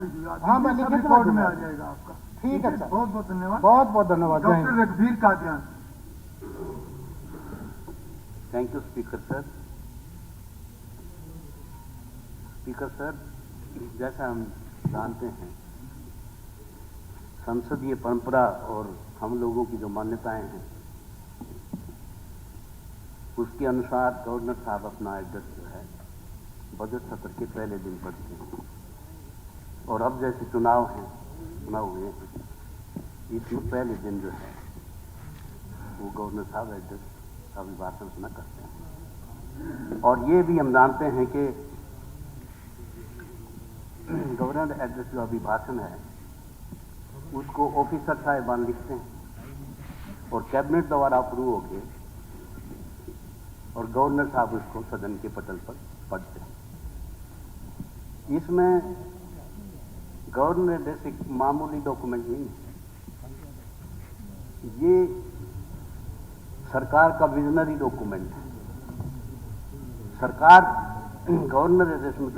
हाँ, मैं लिखित रिकॉर्ड में आ जाएगा आपका। ठीक है सर, बहुत बहुत धन्यवाद। बहुत बहुत धन्यवाद। डॉक्टर रघुवीर Kadian. Thank you speaker sir. Speaker sir, जैसा हम जानते हैं, संसदीय परंपरा और हम लोगों की जो मान्यताएं हैं उसके अनुसार गवर्नर साहब अपना एड्रेस जो है बजट सत्र के पहले दिन पढ़ते हैं, और अब जैसे चुनाव हुए हैं, इसमें पहले दिन जो है वो गवर्नर साहब एड्रेस अभिभाषण न करते हैं। और ये भी हम जानते हैं कि गवर्नर एड्रेस जो अभिभाषण है उसको ऑफिसर साहिबान लिखते हैं और कैबिनेट द्वारा अप्रूव होके और गवर्नर साहब उसको सदन के पटल पर पढ़ते हैं। इसमें गवर्नर एड्रेस एक मामूली डॉक्यूमेंट नहीं है, ये सरकार का विजनरी डॉक्यूमेंट है। सरकार गवर्नर एड्रेस में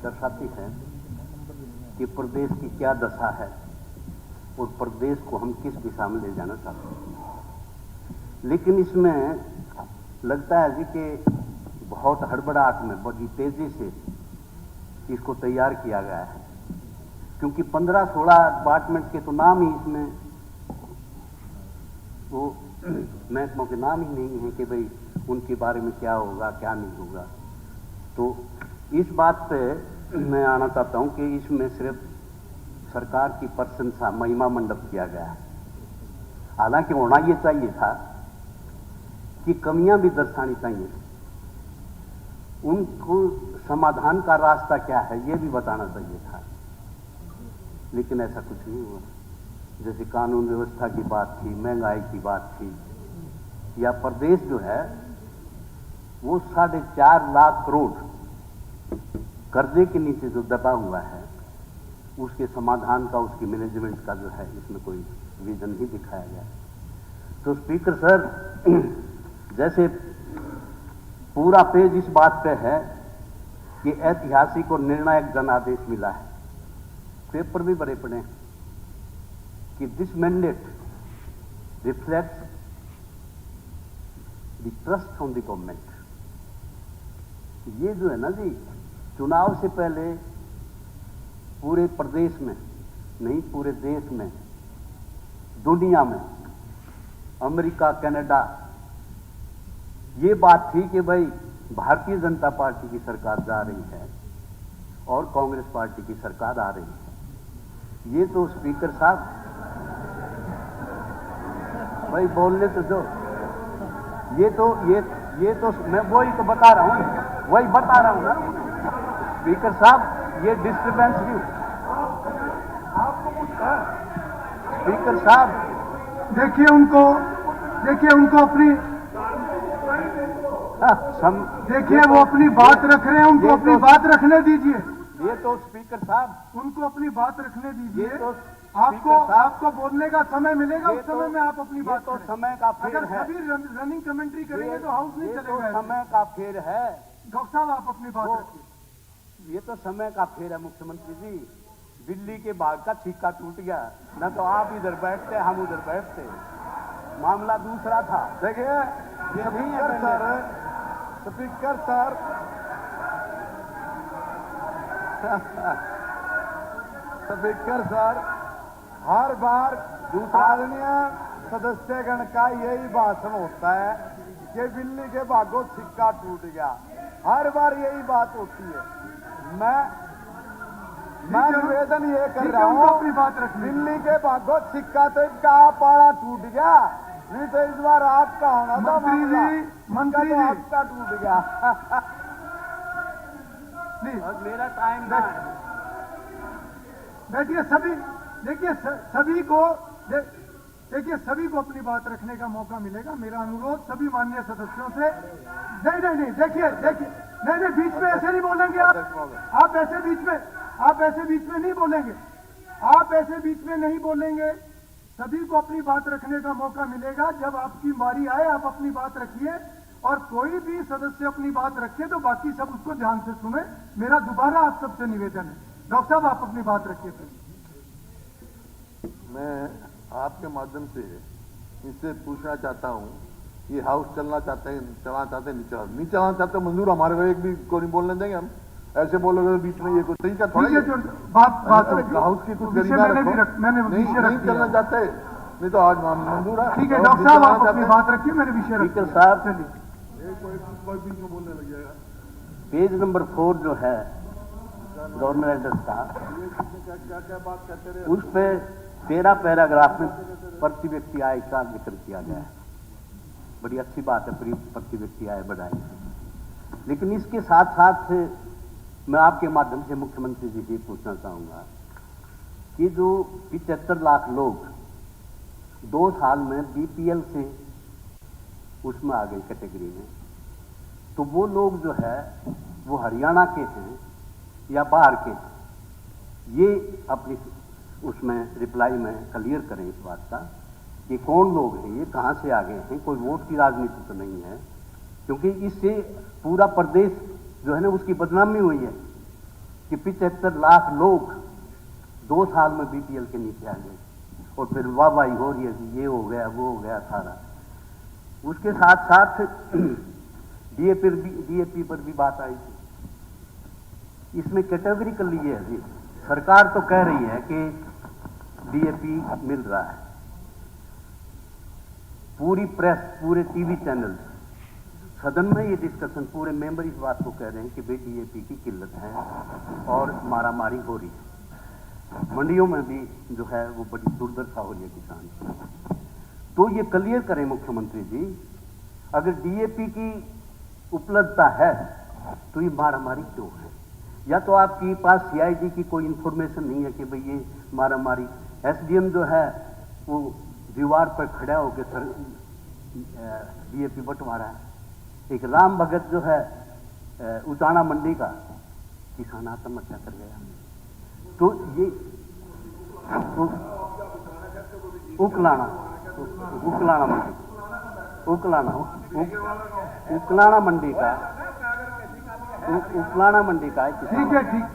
दर्शाती है कि प्रदेश की क्या दशा है और प्रदेश को हम किस दिशा में ले जाना चाहते हैं। लेकिन इसमें लगता है जी कि बहुत हड़बड़ाहट में बड़ी तेजी से इसको तैयार किया गया है, क्योंकि 15-16 डिपार्टमेंट के तो नाम ही इसमें वो महकमों के नाम ही नहीं है कि भाई उनके बारे में क्या होगा क्या नहीं होगा। तो इस बात पे मैं आना चाहता हूं कि इसमें सिर्फ सरकार की प्रशंसा महिमा मंडप किया गया है। हालांकि होना ये चाहिए था कि कमियां भी दर्शानी चाहिए, उनको समाधान का रास्ता क्या है ये भी बताना चाहिए था, लेकिन ऐसा कुछ नहीं हुआ। जैसे कानून व्यवस्था की बात थी, महंगाई की बात थी, या प्रदेश जो है वो 4.5 लाख करोड़ कर्जे के नीचे जो दबा हुआ है उसके समाधान का, उसकी मैनेजमेंट का जो है इसमें कोई विजन नहीं दिखाया गया। तो स्पीकर सर, जैसे पूरा पेज इस बात पे है कि ऐतिहासिक और निर्णायक जनादेश मिला है, पेपर भी बड़े पड़े हैं कि this mandate reflects the trust on the government. ये जो है ना जी, चुनाव से पहले पूरे प्रदेश में नहीं, पूरे देश में, दुनिया में, अमेरिका, कनाडा, ये बात थी कि भाई भारतीय जनता पार्टी की सरकार जा रही है और कांग्रेस पार्टी की सरकार आ रही है। ये तो स्पीकर साहब भाई बोलने तो दो, ये तो मैं वही तो बता रहा हूं, वही बता रहा हूं ना स्पीकर साहब, ये डिस्टर्बेंस भी स्पीकर साहब देखिए उनको अपनी देखिए वो अपनी बात रख रहे हैं, उनको अपनी बात रखने दीजिए। ये तो स्पीकर साहब, उनको अपनी बात रखने दीजिए। ये तो आपको बोलने का समय मिलेगा, उस समय में आप अपनी बात तो करें। समय का फेर अगर है, सभी रनिंग कमेंट्री करेंगे तो हाउस नहीं ये तो चलेगा। समय का फेर है। डॉक्टर साहब आप अपनी बात रखिए। ये तो समय का फेर है मुख्यमंत्री जी। दिल्ली के बाग का सिक्का टूट गया, न तो आप इधर बैठते हम उधर बैठते, मामला दूसरा था। देखिए स्पीकर सर स्पीकर सर, हर बार आदरणीय सदस्यगण का यही भाषण होता है कि बिल्ली के भागो सिक्का टूट गया। हर बार यही बात होती है। मैं निवेदन ये कर रहा हूँ, अपनी बात रख, दिल्ली के भागो सिक्का तो इनका पाड़ा टूट गया, नहीं तो इस बार आपका होना था। मंत्री जी आपका टूट गया। और मेरा टाइम देखिए सभी को अपनी बात रखने का मौका मिलेगा। मेरा अनुरोध सभी माननीय सदस्यों से, नहीं देखिए नहीं बीच में ऐसे नहीं बोलेंगे आप ऐसे बीच में नहीं बोलेंगे, आप ऐसे बीच में नहीं बोलेंगे। सभी को अपनी बात रखने का मौका मिलेगा। जब आपकी बारी आए आप अपनी बात रखिए, और कोई भी सदस्य अपनी बात रखे तो बाकी सब उसको ध्यान से सुने। मेरा दोबारा आप सबसे निवेदन है। डॉक्टर साहब आप अपनी बात रखिए प्लीज। मैं आपके माध्यम से इससे पूछना चाहता हूँ, ये हाउस चलना चाहते हैं, चलाना चाहते हैं, नहीं चलाना चाहते मंजूर, हमारे को एक भी को नहीं बोलने देंगे हम। ऐसे बोलोगे तो बीच में ये कुछ तरीका थोड़ा ठीक है, जो बात होगी। हाउस की कुछ विषय गरिमा मैंने रखो। भी मैंने नहीं विषय रख नहीं चलना दिया। चाहते, नहीं तो आज मंजूर है। ठीक है डॉक्टर साहब आप अपनी बात रखिए, मैंने विषय रख स्पीकर दिया। साहब, चलिए कोई बीच में बोलने लग जाएगा। पेज नंबर 4 जो है गवर्नमेंट एड्रेस का, क्या क्या बात करते रहे। उस पे 13 पैराग्राफ में प्रति व्यक्ति आय का जिक्र किया गया है। बड़ी अच्छी बात है, प्रति व्यक्ति आय बढ़ाई, लेकिन इसके साथ साथ मैं आपके माध्यम से मुख्यमंत्री जी से पूछना चाहूंगा कि जो 75 लाख लोग 2 साल में बीपीएल से उसमें आ गई कैटेगरी में, तो वो लोग जो है वो हरियाणा के हैं या बाहर के हैं, ये अपनी उसमें रिप्लाई में क्लियर करें इस बात का कि कौन लोग हैं, ये कहाँ से आ गए हैं। कोई वोट की राजनीति तो नहीं है, क्योंकि इससे पूरा प्रदेश जो है ना उसकी बदनामी हुई है कि 75 लाख लोग 2 साल में बीपीएल के नीचे आ गए, और फिर वाहवाही हो रही है कि ये हो गया वो हो गया सारा। उसके साथ साथ डीएपी पर भी बात आई थी। इसमें कैटेगरिकल ये है जी, सरकार तो कह रही है कि डीएपी मिल रहा है, पूरी प्रेस, पूरे टीवी चैनल, सदन में ये डिस्कशन, पूरे मेंबर इस बात को कह रहे हैं कि भाई डीएपी की किल्लत है और मारामारी हो रही है। मंडियों में भी जो है वो बड़ी दुर्दशा हो रही है किसान की। तो ये क्लियर करें मुख्यमंत्री जी, अगर डीएपी की उपलब्धता है तो ये मारामारी क्यों है? या तो आपके पास सीआईडी की कोई इंफॉर्मेशन नहीं है कि भाई ये मारामारी, एसडीएम जो है वो दीवार पर खड़ा होकर सर डीएपी बंटवारा है। एक राम भगत जो है उचाना मंडी का किसान आत्महत्या कर गया। तो ये उकलाना मंडी, उकलाना मंडी का एक किसान, ठीक है, ठीक।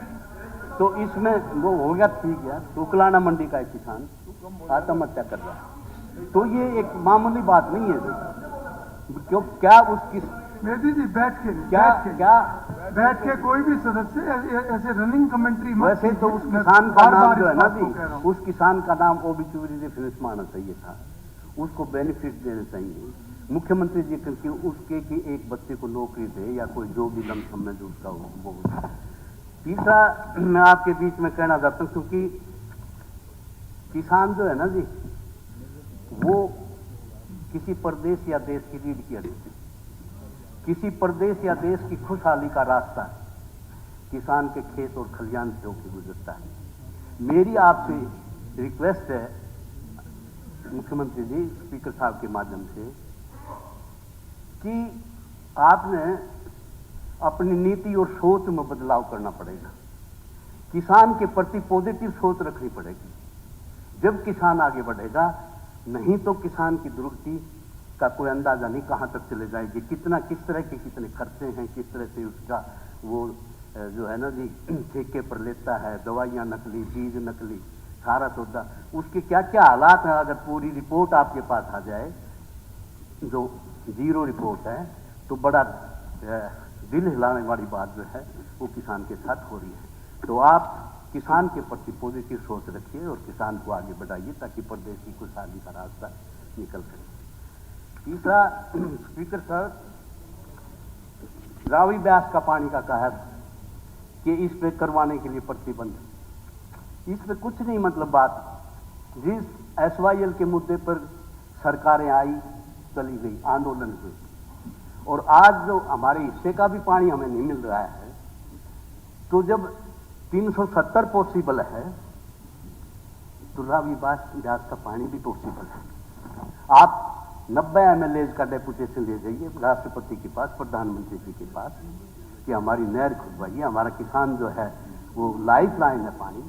तो इसमें वो हो गया, ठीक है, उकलाना मंडी का एक किसान आत्महत्या कर रहा है। तो ये एक मामूली बात नहीं है, क्यों क्या उसकी मेदी जी बैठ के बैठ के कोई भी सदस्य ऐसे रनिंग कमेंट्री वैसे तो उस किसान का नाम जो है ना जी, उस किसान का नाम ओबिचुरी रेफरेंस माना चाहिए था, उसको बेनिफिट देने चाहिए मुख्यमंत्री जी, क्योंकि उसके कि एक बच्चे को नौकरी दे या कोई जो भी लमसम में जो उसका वो। तीसरा मैं आपके बीच में कहना चाहता हूं, क्योंकि किसान जो है ना जी, वो किसी प्रदेश या देश की रीढ़ की हड्डी, किसी प्रदेश या देश की खुशहाली का रास्ता किसान के खेत और खलियान से होकर गुजरता है। मेरी आपसे रिक्वेस्ट है मुख्यमंत्री जी, स्पीकर साहब के माध्यम से, कि आपने अपनी नीति और सोच में बदलाव करना पड़ेगा। किसान के प्रति पॉजिटिव सोच रखनी पड़ेगी, जब किसान आगे बढ़ेगा। नहीं तो किसान की दुर्गति का कोई अंदाजा नहीं कहां तक चले जाएगी, किस तरह के कितने खर्चे हैं, किस तरह से उसका वो जो है ना जी ठेके पर लेता है, दवाइयां नकली, बीज नकली, सारा सौदा, उसके क्या क्या हालात हैं। अगर पूरी रिपोर्ट आपके पास आ जाए, जो जीरो रिपोर्ट है, तो बड़ा दिल हिलाने वाली बात जो है वो किसान के साथ हो रही है। तो आप किसान के प्रति पॉजिटिव सोच रखिए और किसान को आगे बढ़ाइए, ताकि प्रदेश की खुशहाली का रास्ता निकल सके। तीसरा, स्पीकर साहब, रावी ब्यास का पानी का कहा कि इस पे करवाने के लिए प्रतिबंध, इस पे कुछ नहीं, मतलब बात जिस एसवाईएल के मुद्दे पर सरकारें आई, चली गई, आंदोलन हुए, और आज जो हमारे हिस्से का भी पानी हमें नहीं मिल रहा है, तो जब 370 पॉसिबल है तो रावी ब्यास का पानी भी पॉसिबल है। आप 90 MLAs का डेपुटेशन ले जाइए राष्ट्रपति के पास, प्रधानमंत्री जी के पास, कि हमारी नहर खुदवाइए, हमारा किसान जो है वो लाइफ लाइन है पानी,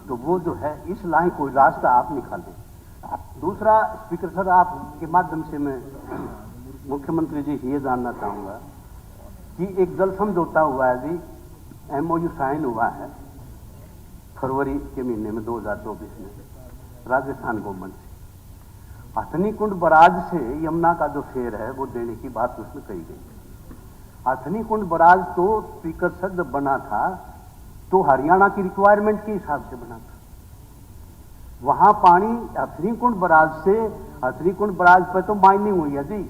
तो वो जो है इस लाइन कोई रास्ता आप निकालें। दूसरा, स्पीकर सर, आपके माध्यम से मैं मुख्यमंत्री जी से ये जानना चाहूंगा कि एक जल समझौता हुआ है जी, MOU साइन हुआ है फरवरी के महीने में 2024 में राजस्थान गवर्नमेंट से हथनी कुंड बराज से यमुना का जो फेर है वो देने की बात उसमें कही गई। हथनी कुंड बराज तो स्पीकर सर जब बना था तो हरियाणा की रिक्वायरमेंट के हिसाब से बना था। वहां पानी हथनी कुंड बराज से, हथनी कुंड बराज पर तो माइनिंग हुई है जी,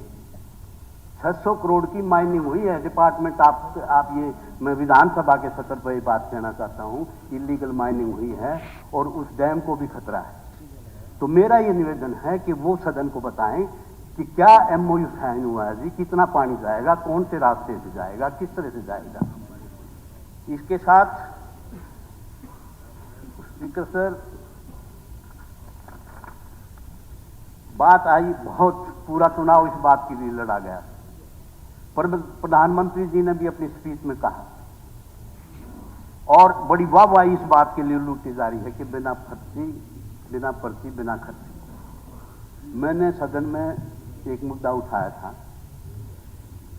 600 करोड़ की माइनिंग हुई है। डिपार्टमेंट आप ये मैं विधानसभा के सत्र पर ये बात कहना चाहता हूं, इलीगल माइनिंग हुई है और उस डैम को भी खतरा है। तो मेरा ये निवेदन है कि वो सदन को बताएं कि क्या एमओयू साइन हुआ है जी, कितना पानी जाएगा, कौन से रास्ते से जाएगा, किस तरह से जाएगा। इसके साथ स्पीकर सर बात आई, बहुत पूरा चुनाव इस बात के लिए लड़ा गया, पर प्रधानमंत्री जी ने भी अपनी स्पीच में कहा और बड़ी वाहवाही इस बात के लिए लूटी जा रही है कि बिना पर्ची बिना खर्ची। मैंने सदन में एक मुद्दा उठाया था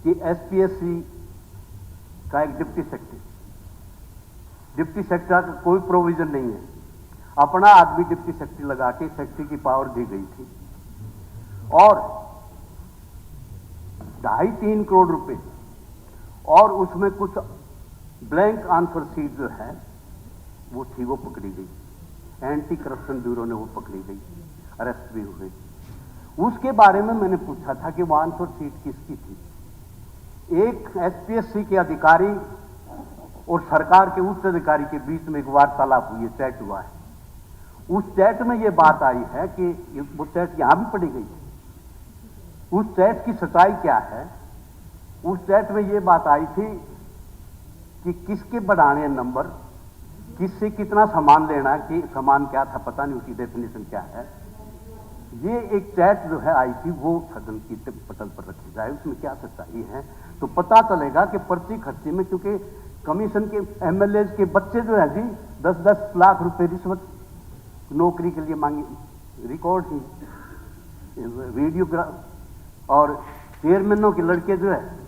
कि एसपीएससी का एक डिप्टी सेक्रेटरी का कोई प्रोविजन नहीं है, अपना आदमी डिप्टी सेक्रेटरी लगा के सेक्रेटरी की पावर दी गई थी और 2.5-3 करोड़ रुपए और उसमें कुछ ब्लैंक आंसर शीट जो है वो थी, वो पकड़ी गई। एंटी करप्शन ब्यूरो ने वो पकड़ी गई, अरेस्ट भी हुए। उसके बारे में मैंने पूछा था कि वो आंसर शीट किसकी थी। एक एसपीएससी के अधिकारी और सरकार के उच्च अधिकारी के बीच में एक वार्तालाप हुई है, चैट हुआ है। उस चैट में ये बात आई है कि वो चैट यहां भी पड़ी गई थी। उस चैट की सच्चाई क्या है? उस चैट में ये बात आई थी कि किसके बढ़ाने नंबर, किससे कितना सामान लेना, कि सामान क्या था पता नहीं, उसकी डेफिनेशन क्या है। ये एक चैट जो है आई थी, वो सदन की पटल पर रखी जाए, उसमें क्या सच्चाई है तो पता चलेगा कि पर्ची खर्ची में, क्योंकि कमीशन के एमएलए के बच्चे जो है जी 10-10 लाख रुपए रिश्वत नौकरी के लिए मांगी, रिकॉर्ड ही वीडियोग्राफ, और चेयरमैनों के लड़के जो है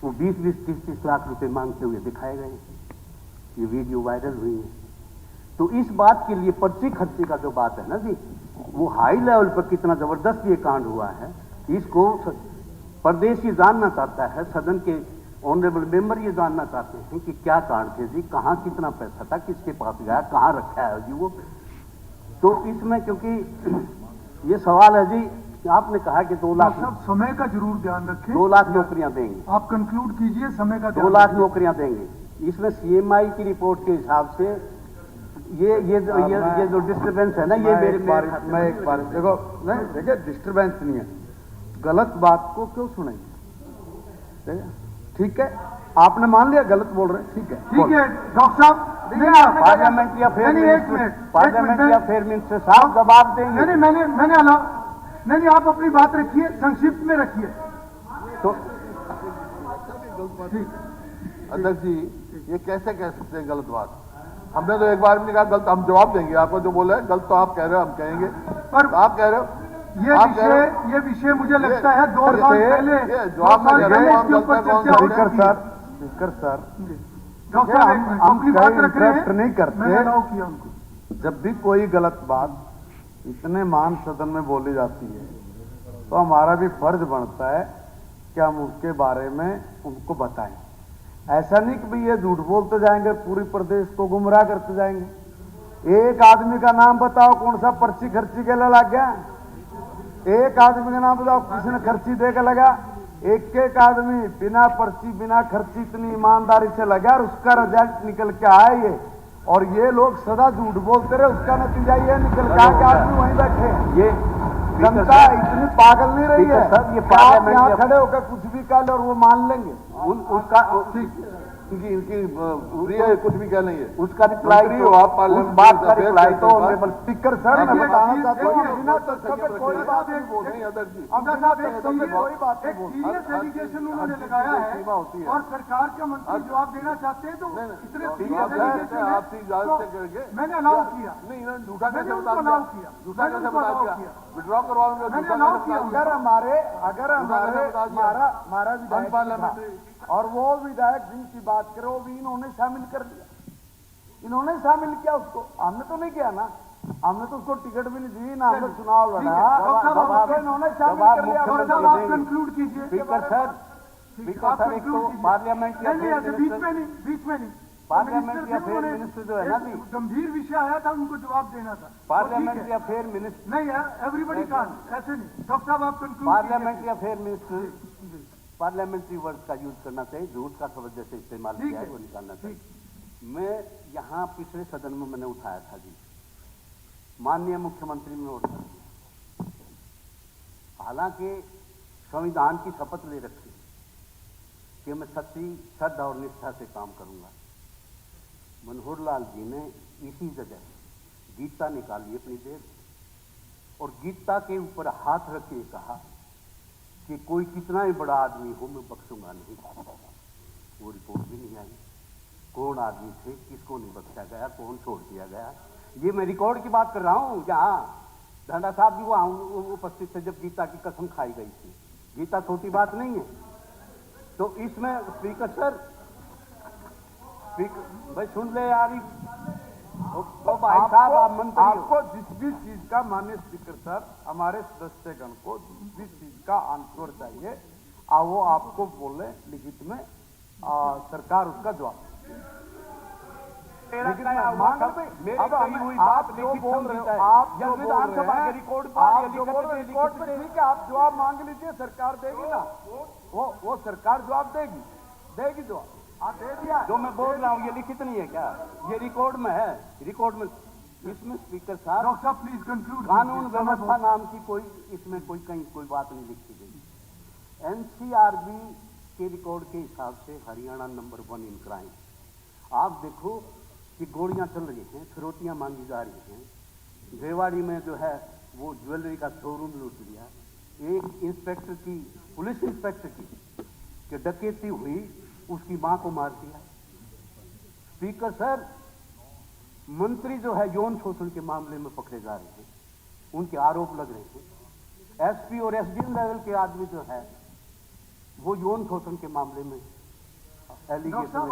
वो 20-20, 30-30 लाख रुपए मांगते हुए दिखाए गए। ये वीडियो वायरल हुई है। तो इस बात के लिए पर्ची खर्ची का जो बात है ना जी, वो हाई लेवल पर कितना जबरदस्त ये कांड हुआ है, इसको प्रदेश ये जानना चाहता है, सदन के ऑनरेबल मेंबर ये जानना चाहते हैं कि क्या कांड थे जी, कहां कितना पैसा था, किसके पास गया, कहां रखा है जी वो। तो इसमें क्योंकि ये सवाल है जी, आपने कहा कि 2 लाख, सब समय का जरूर ध्यान रखें। 2 लाख नौकरियां देंगे, आप कंक्लूड कीजिए, समय का 2 लाख नौकरियां देंगे। इसमें सीएमआई की रिपोर्ट के हिसाब से ये जो डिस्टर्बेंस है ना, ये मैं एक बार देखो, नहीं देखिए डिस्टर्बेंस नहीं है, गलत बात को क्यों सुनेंगे? ठीक है, आपने मान लिया गलत बोल रहे हैं, ठीक है डॉक्टर साहब, पार्लियामेंट्री अफेयर मिनिस्टर साहब जवाब देंगे। नहीं, आप अपनी बात रखिए, संक्षिप्त में रखिए। तो अध्यक्ष जी, ये कैसे कह सकते हैं गलत बात? हमने तो एक बार भी नहीं कहा गलत, हम जवाब देंगे आपको जो बोला है। गलत तो आप कह रहे हो, हम कहेंगे, पर तो आप कह रहे हो ये विषय मुझे लगता है 2 साल पहले स्पीकर सर अपनी बात रख रहे हैं, नहीं करते। किया उनको। जब भी कोई गलत बात इतने मान सदन में बोली जाती है तो हमारा भी फर्ज बनता है कि हम उसके बारे में उनको बताएं। ऐसा नहीं कि भाई ये झूठ बोलते जाएंगे, पूरी प्रदेश को गुमराह करते जाएंगे। एक आदमी का नाम बताओ कौन सा पर्ची खर्ची के लिए लग गया, एक आदमी का नाम बताओ किसने खर्ची दे के लगा। एक आदमी बिना पर्ची बिना खर्ची इतनी ईमानदारी से लगा और उसका रिजल्ट निकल के आया ये, और ये लोग सदा झूठ बोलते रहे, उसका नतीजा ये निकल के आया कि आदमी वहीं बैठे हैं। ये जनता इतनी पागल नहीं रही है सर, ये आप यहाँ खड़े होकर कुछ भी कह लो और वो मान लेंगे। उसका इनकी कुछ भी कह लेंगे, उसका रिप्लाई हो आप, उस बात का रिप्लाई तो ऑनरेबल स्पीकर सर मैं बताना चाहता हूँ, बिना तथ्य के कोई बात नहीं बोल नहीं अध्यक्ष जी। कोई बात एक सीरियस एलिगेशन उन्होंने लगाया है और सरकार का मंत्री जवाब देना चाहते हैं, तो इतने सीरियस एलिगेशन आपसे इजाजत से करेंगे। मैंने अलाउ किया, नहीं इन्होंने झूठा कैसे मैंने बता उनको दिया? अलाउ किया, झूठा कैसे बता दिया? विड्रॉ करवाऊंगा, मैंने अलाउ किया। अगर हमारा विधायक अनपार्लियामेंट्री और वो विधायक जिनकी बात करो वो भी इन्होंने शामिल कर लिया, इन्होंने शामिल किया उसको, हमने तो नहीं किया ना, हमने तो उसको टिकट भी नहीं दी ना, हमने चुनाव लड़ा, डॉक्टर इन्होंने शामिल कर लिया। डॉक्टर साहब आप कंक्लूड कीजिए। स्पीकर सर, स्पीकर सर, एक तो पार्लियामेंट या नहीं ऐसे बीच में नहीं, बीच में नहीं। पार्लियामेंट या फेयर मिनिस्टर जो है ना जी, गंभीर विषय आया था, उनको जवाब देना था। पार्लियामेंट या फेयर मिनिस्टर, नहीं यार, एवरीबडी कान, ऐसे नहीं। डॉक्टर साहब आप कंक्लूड पार्लियामेंट या फेयर मिनिस्टर, पार्लियामेंट्री वर्ड का यूज करना चाहिए, झूठ का शब्द जैसे इस्तेमाल किया है वो निकालना चाहिए। मैं यहाँ पिछले सदन में मैंने उठाया था जी, माननीय मुख्यमंत्री ने नोट कर दिया, हालांकि संविधान की शपथ ले रखी कि मैं सच्ची श्रद्धा और निष्ठा से काम करूंगा। मनोहर लाल जी ने इसी जगह गीता निकाली अपनी जेब और गीता के ऊपर हाथ रख के कहा कि कोई कितना ही बड़ा आदमी हो मैं बख्शूंगा नहीं। वो रिपोर्ट भी नहीं आई, कौन आदमी थे, किसको नहीं बख्शा गया, कौन छोड़ दिया गया। ये मैं रिकॉर्ड की बात कर रहा हूं, जहां धंडा साहब भी वहां उपस्थित थे जब गीता की कसम खाई गई थी। गीता छोटी बात नहीं है। तो इसमें स्पीकर सर, स्पीकर भाई सुन ले यार, तो भाई साहब आप मंत्री हो। आपको जिस भी चीज का, माननीय स्पीकर सर, हमारे सदस्यगण को जिस भी चीज का आंसर चाहिए वो आपको बोले लिखित में, सरकार उसका जवाब। लेकिन मेरी कही हुई बात लिखित बोल रहे समझता हो, है। आप जब जो बोल विधानसभा रहे के हैं, रिकॉर्ड आप जो बोल रहे हैं रिकॉर्ड में, ठीक है, आप जवाब मांग लीजिए, सरकार देगी ना, वो सरकार जवाब देगी जवाब। आप दे दिया जो मैं बोल रहा हूँ ये लिखित नहीं है क्या, ये रिकॉर्ड में है, रिकॉर्ड में। इसमें स्पीकर साहब, डॉक्टर साहब प्लीज कंक्लूड। कानून व्यवस्था नाम की कोई इसमें कहीं कोई बात नहीं लिखी गई। एनसीआरबी के रिकॉर्ड के हिसाब से हरियाणा नंबर 1 इन क्राइम। आप देखो कि गोलियां चल रही हैं, फिरौतियां मांगी जा रही हैं। रेवाड़ी में जो है वो ज्वेलरी का शोरूम लूट लिया, एक इंस्पेक्टर की, पुलिस इंस्पेक्टर की कि डकैती हुई, उसकी मां को मार दिया। स्पीकर सर, मंत्री जो है यौन शोषण के मामले में पकड़े जा रहे हैं, उनके आरोप लग रहे हैं। एसपी और एसडीएम लेवल के आदमी जो है वो यौन शोषण के मामले में एलिगेशन।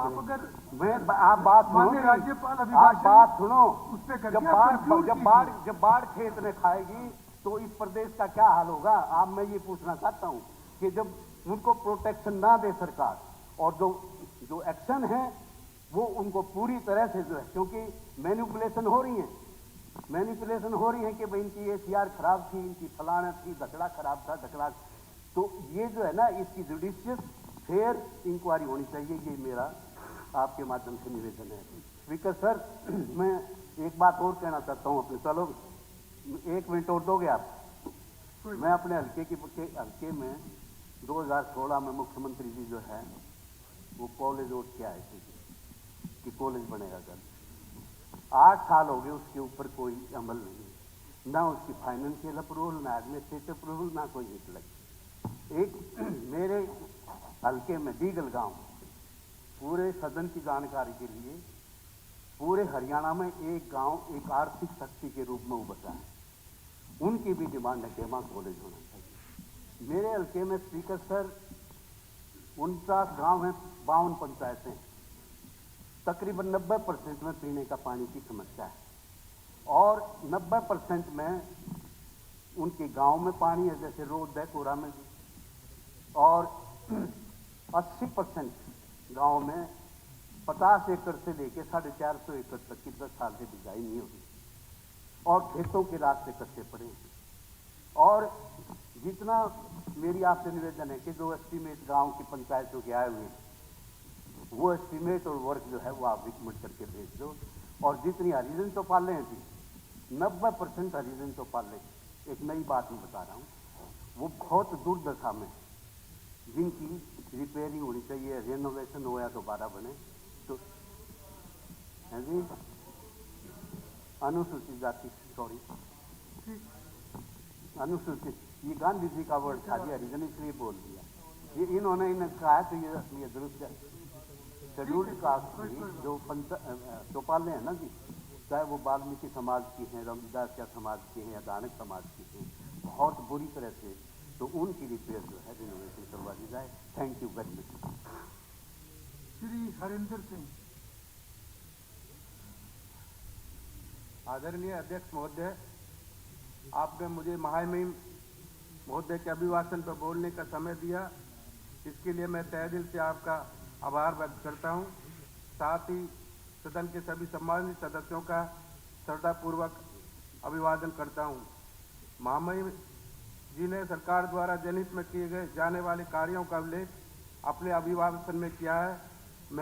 आप बात सुनो, राज्यपाल आप बात सुनो। उस पे जब बाढ़ खेत में खाएगी तो इस प्रदेश का क्या हाल होगा। आप, मैं ये पूछना चाहता हूं कि जब उनको प्रोटेक्शन ना दे सरकार, और जो एक्शन है वो उनको पूरी तरह से जो है, क्योंकि मैनिपुलेशन हो रही है कि भाई इनकी एसीआर खराब थी, इनकी फलाना थी, ढकड़ा खराब था, ढकड़ा। तो ये जो है ना, इसकी जुडिशियस फेयर इंक्वायरी होनी चाहिए, ये मेरा आपके माध्यम से निवेदन है। स्पीकर सर, मैं एक बात और कहना चाहता हूँ अपने, चलो 1 मिनट और दोगे आप? मैं अपने हल्के में 2016 में मुख्यमंत्री जी जो है वो कॉलेज उठ के आए थे कि कॉलेज बनेगा जल्द। 8 साल हो गए, उसके ऊपर कोई अमल नहीं, ना उसकी फाइनेंशियल अप्रूवल, ना एडमिनिस्ट्रेटिव अप्रूवल, ना कोई हिट लगी। एक मेरे हल्के में डीगल गांव, पूरे सदन की जानकारी के लिए, पूरे हरियाणा में एक गांव एक आर्थिक शक्ति के रूप में उभरा है, उनकी भी डिमांड है कि वहां कॉलेज होना चाहिए। मेरे हल्के में स्पीकर सर 49 गांव हैं, 52 पंचायतें, तकरीबन 90% में पीने का पानी की समस्या है, और 90% में उनके गांव में पानी है, जैसे रोड है कोरा में, और 80% गांव में 50 एकड़ से लेकर 450 एकड़ तक की 10 साल से बिजाई नहीं होगी, और खेतों के रास्ते कच्चे पड़े हैं। और जितना मेरी आपसे निवेदन है कि जो एस्टीमेट गांव की पंचायतों के आए हुए हैं, वो एस्टीमेट और वर्क जो है वो आप रिकमेंड करके भेज दो। और जितनी हरिजन तो पाले हैं जी, 90% हरिजन तो पाले। एक नई बात मैं बता रहा हूँ, वो बहुत दुर्दशा में, जिनकी रिपेयरिंग होनी चाहिए, रेनोवेशन हो या दोबारा बने, तो है जी अनुसूचित जाति, सॉरी अनुसूचित, ये गांधी जी का वर्ड था जी, हरिजन इसलिए बोल दिया, ये इन्होंने कहा है, तो ये दुरुस्त है। शेड्यूल्ड कास्ट की जो चौपालें हैं ना जी, चाहे वो वाल्मीकि समाज की हैं, रविदास समाज की हैं या दानक समाज की हैं, बहुत बुरी तरह से, तो उनकी रिपेयर जो है रिनोवेशन करवा दी जाए। Thank you very much. Shri Harinder Singh. आदरणीय अध्यक्ष महोदय, आपने मुझे महामहिम महोदय के अभिभाषण पर बोलने का समय दिया, इसके लिए मैं तहे दिल से आपका आभार व्यक्त करता हूं। साथ ही सदन के सभी सम्मानित सदस्यों का श्रद्धापूर्वक अभिवादन करता हूं। महामहिम जी ने सरकार द्वारा जनहित में किए गए जाने वाले कार्यों का उल्लेख अपने अभिभाषण में किया है।